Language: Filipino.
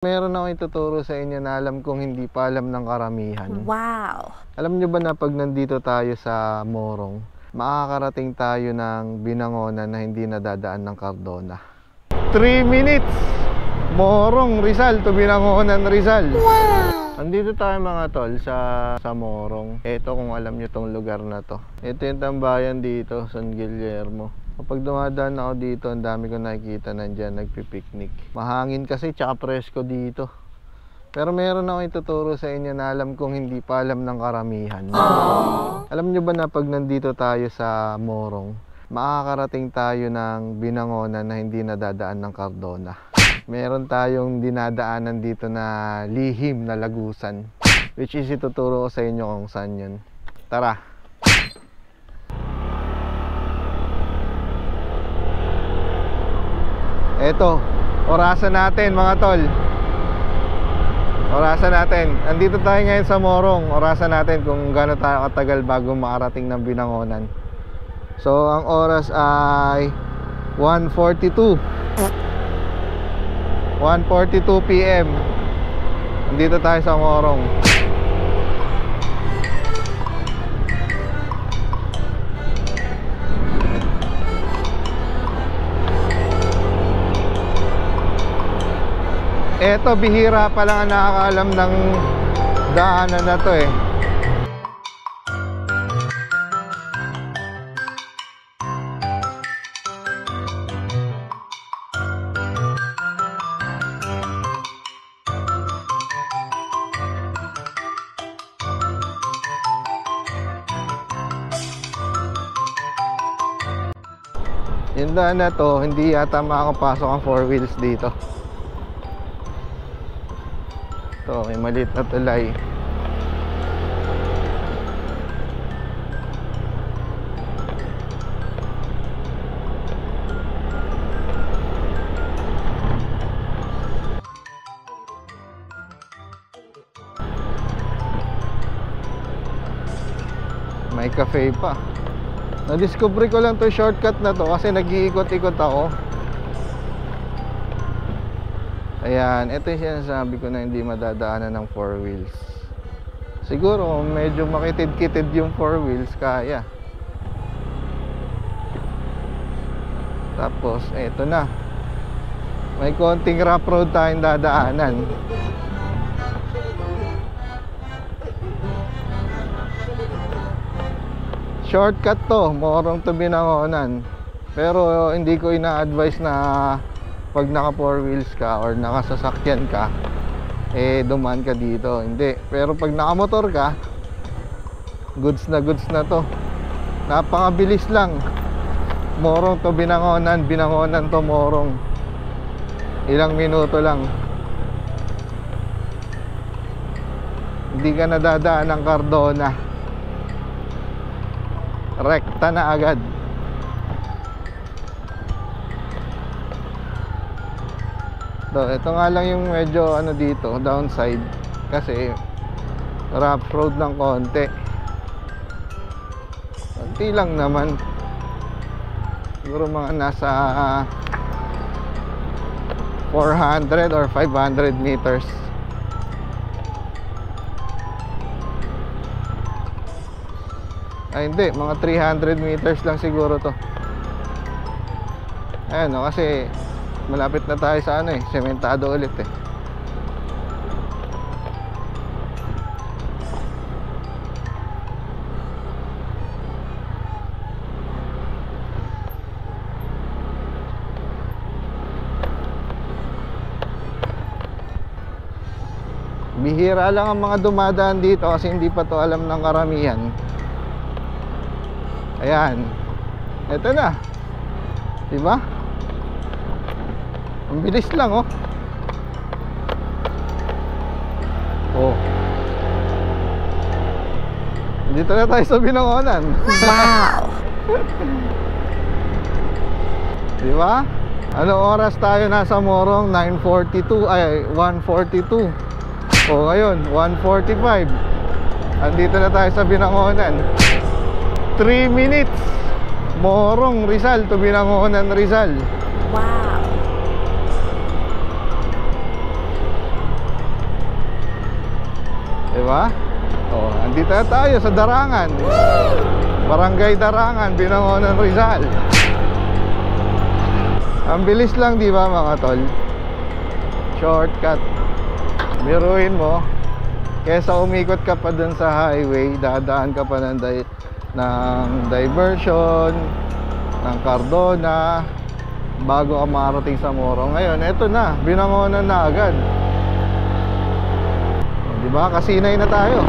Meron akong ituturo sa inyo na alam kong hindi pa alam ng karamihan. Wow! Alam nyo ba na pag nandito tayo sa Morong, makakarating tayo ng Binangonan na hindi nadadaan ng Cardona? 3 minutes! Morong, Rizal to Binangonan, Rizal. Wow! Andito tayo mga tol sa Morong. Ito kung alam nyo tong lugar na to. Ito yung tambayan dito, San Guillermo. Kapag dumadaan ako dito, ang dami ko nakikita nandyan nagpipiknik. Mahangin kasi tsaka presko dito. Pero meron akong ituturo sa inyo na alam kong hindi pa alam ng karamihan. Alam nyo ba na pag nandito tayo sa Morong, makakarating tayo ng Binangonan na hindi nadadaan ng Cardona? Meron tayong dinadaanan dito na lihim na lagusan, which is ituturo ko sa inyo kung saan yun. Tara! Eto, orasan natin mga tol. Orasan natin. Andito tayo ngayon sa Morong. Orasan natin kung gaano tayo katagal bago makarating ng Binangonan. So, ang oras ay 1:42 PM. Andito tayo sa Morong. Eto, bihira pa lang ang nakakaalam ng daanan na to eh. Yung daan na to, hindi yata makakapasok ang 4 wheels dito. So, may maliit na tulay. May cafe pa. Na-discover ko lang to shortcut na to kasi nag-iikot-ikot ako. Ayan, ito yung sinasabi ko na hindi madadaanan ng 4 wheels. Siguro medyo makitid-kitid yung 4 wheels, kaya. Tapos, eto na. May konting rough road tayong dadaanan. Shortcut to, Morong to Binangonan. Pero hindi ko ina-advise na pag naka 4 wheels ka or nakasasakyan ka, eh dumaan ka dito. Hindi. Pero pag nakamotor ka, goods na to. Napakabilis lang. Morong to Binangonan, Binangonan to Morong. Ilang minuto lang. Hindi ka nadadaan ng Cardona. Rekta na agad. So, ito nga lang yung medyo ano dito, downside. Kasi rough road ng konti. Konti lang naman. Siguro mga nasa 400 or 500 meters. Ay hindi, mga 300 meters lang siguro to. Ayan o, kasi malapit na tayo sa ano eh, sementado ulit eh. Bihira lang ang mga dumadaan dito kasi hindi pa to alam ng karamihan. Ayan. Ito na. Diba? Ang bilis lang oh. Oh. Dito na tayo sa Binangonan. Wow! Diba? Anong oras tayo nasa Morong? 9:42 ay 1:42. O ngayon 1:45. Andito na tayo sa Binangonan. 3 minutes. Morong, Rizal to Binangonan, Rizal. Wow! ba? Oh, andito na tayo sa Darangan. Barangay Darangan, Binangonan, Rizal. Ang bilis lang, di ba mga tol? Shortcut. Biruin mo, kesa umikot ka pa dun sa highway, dadaan ka pa ng diversion, ng Cardona, bago ka marating sa Morong. Ngayon, eto na, Binangonan na agad. Di ba? Kasinay na tayo.